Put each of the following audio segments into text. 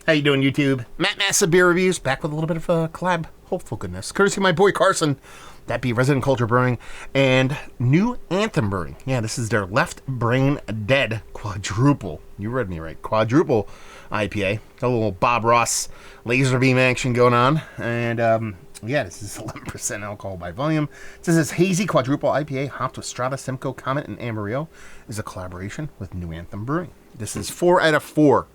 How you doing, YouTube? Matt Massa Beer Reviews, back with a little bit of collab, hopeful goodness. Courtesy of my boy Carson, that be Resident Culture Brewing, and New Anthem Brewing. Yeah, this is their Left Brain Dead Quadruple. You read me right. Quadruple IPA. A little Bob Ross laser beam action going on. And, yeah, this is 11% alcohol by volume. It says this Hazie Quadruple IPA, hopped with Strata, Simcoe, Comet, and Amarillo, is a collaboration with New Anthem Brewing. This is 4 out of 4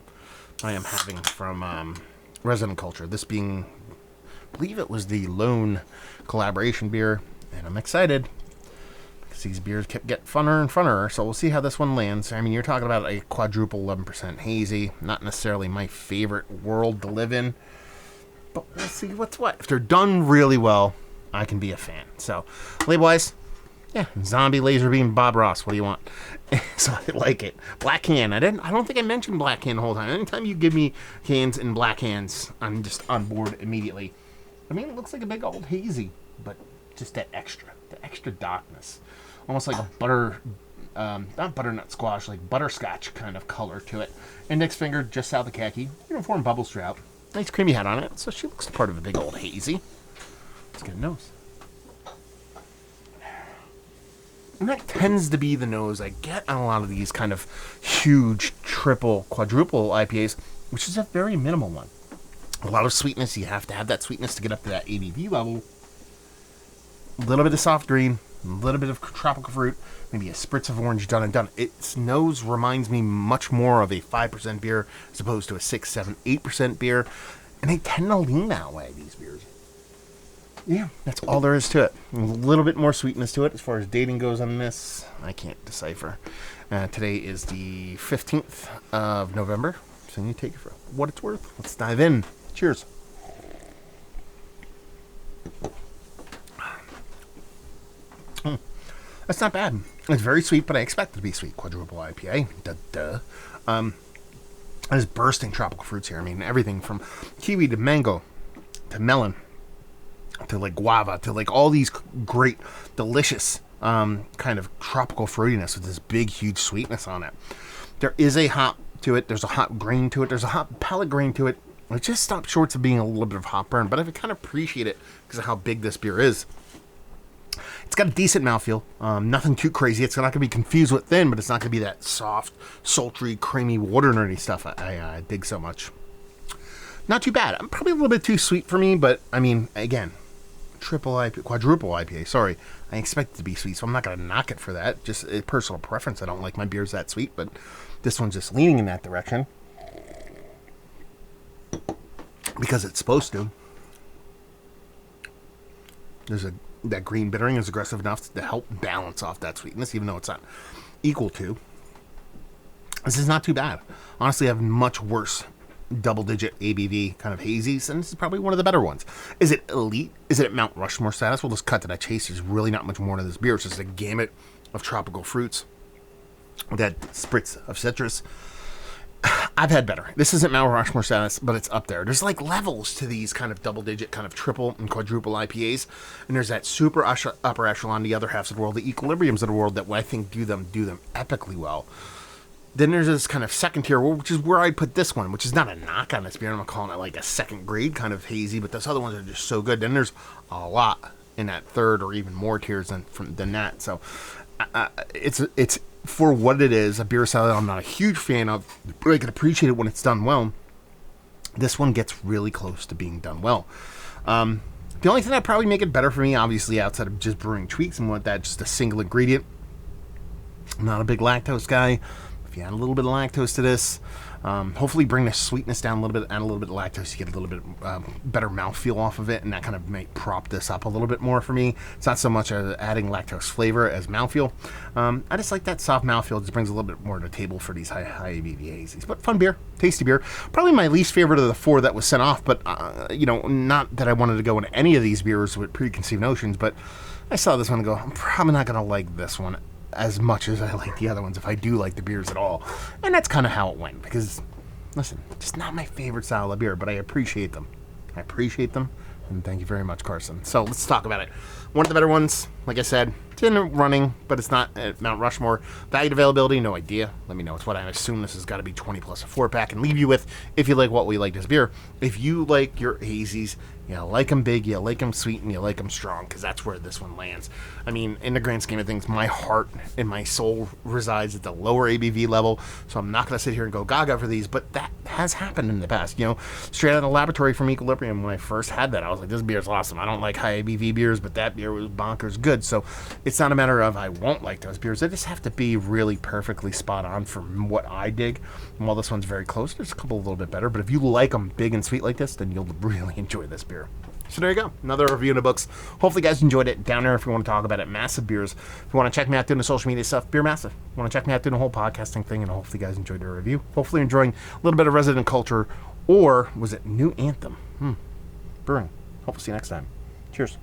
I am having from Resident Culture. This being, I believe it was the lone collaboration beer, and I'm excited because these beers kept getting funner and funner, so we'll see how this one lands. I mean, you're talking about a quadruple 11% hazy, not necessarily my favorite world to live in, but we'll see what's what. If they're done really well, I can be a fan. So, label-wise, yeah, zombie laser beam Bob Ross. What do you want? So I like it. Black can. I don't think I mentioned black can the whole time. Anytime you give me cans in black hands, I'm just on board immediately. I mean, it looks like a big old hazy, but just the extra darkness, almost like a not butternut squash, like butterscotch kind of color to it. Index finger just south of khaki. Uniform bubble strout. Nice creamy hat on it. So she looks part of a big old hazy. Let's get a nose. And that tends to be the nose I get on a lot of these kind of huge triple, quadruple IPAs, which is a very minimal one. A lot of sweetness. You have to have that sweetness to get up to that ABV level. A little bit of soft green, a little bit of tropical fruit, maybe a spritz of orange, done and done. Its nose reminds me much more of a 5% beer as opposed to a 6, 7, 8% beer. And they tend to lean that way, these beers. Yeah, that's all there is to it. A little bit more sweetness to it as far as dating goes on this. I can't decipher. Today is the 15th of November, so you take it for what it's worth. Let's dive in. Cheers. That's not bad. It's very sweet, but I expect it to be sweet. Quadruple IPA. Duh. There's bursting tropical fruits here. I mean, everything from kiwi to mango to melon to like guava, to like all these great, delicious kind of tropical fruitiness with this big, huge sweetness on it. There is a hop to it. There's a hop grain to it. There's a hop palate grain to it. It just stops short of being a little bit of hop burn, but I kind of appreciate it because of how big this beer is. It's got a decent mouthfeel. Nothing too crazy. It's not going to be confused with thin, but it's not going to be that soft, sultry, creamy, water nerdy stuff I dig so much. Not too bad. I'm probably a little bit too sweet for me, but I mean, again, quadruple IPA, sorry. I expect it to be sweet, so I'm not going to knock it for that. Just a personal preference. I don't like my beers that sweet, but this one's just leaning in that direction because it's supposed to. That green bittering is aggressive enough to help balance off that sweetness, even though it's not equal to. This is not too bad. Honestly, I have much worse double-digit ABV kind of hazies, and this is probably one of the better ones. Is it elite? Is it at Mount Rushmore status? Well, this cut that I chase, there's really not much more to this beer. It's just a gamut of tropical fruits, that spritz of citrus. I've had better. This isn't Mount Rushmore status, but it's up there. There's like levels to these kind of double-digit, kind of triple and quadruple IPAs, and there's that super upper echelon, the other halves of the world, the equilibriums of the world that I think do them epically well. Then there's this kind of second tier, which is where I put this one, which is not a knock on this beer. I'm not calling it like a second grade kind of hazy, but those other ones are just so good. Then there's a lot in that third or even more tiers than that. So it's for what it is, a beer salad I'm not a huge fan of, but I can appreciate it when it's done well. This one gets really close to being done well. The only thing that'd probably make it better for me, obviously, outside of just brewing tweaks and what that, just a single ingredient. I'm not a big lactose guy. If you add a little bit of lactose to this, hopefully bring the sweetness down a little bit, add a little bit of lactose, you get a little bit better mouthfeel off of it, and that kind of may prop this up a little bit more for me. It's not so much adding lactose flavor as mouthfeel. I just like that soft mouthfeel. It just brings a little bit more to the table for these high ABV hazies. But fun beer, tasty beer. Probably my least favorite of the 4 that was sent off, but, not that I wanted to go into any of these beers with preconceived notions, but I saw this one and go, I'm probably not going to like this one as much as I like the other ones, if I do like the beers at all. And that's kind of how it went, because, listen, just not my favorite style of beer, but I appreciate them. And thank you very much, Carson. So let's talk about it. One of the better ones, Like I said, it's in running, but it's not at Mount Rushmore. Valued availability, no idea. Let me know. It's what I assume this has got to be 20 plus a 4-pack. And leave you with, if you like what we like this beer, if you like your hazies, you like them big, you like them sweet, and you like them strong, because that's where this one lands. I mean, in the grand scheme of things, my heart and my soul resides at the lower ABV level, so I'm not going to sit here and go gaga for these, but that has happened in the past. Straight out of the laboratory from Equilibrium, when I first had that, I was like, this beer's awesome. I don't like high ABV beers, but that beer was bonkers good. So it's not a matter of I won't like those beers. They just have to be really perfectly spot on for what I dig. And while this one's very close, there's a couple a little bit better, but if you like them big and sweet like this, then you'll really enjoy this beer. So there you go. Another review in the books. Hopefully you guys enjoyed it. Down there if you want to talk about it. Massive Beers. If you want to check me out doing the social media stuff, Beer Massive. If you want to check me out doing the whole podcasting thing, and hopefully you guys enjoyed the review. Hopefully you're enjoying a little bit of Resident Culture, or was it New Anthem? Brewing. Hope to see you next time. Cheers.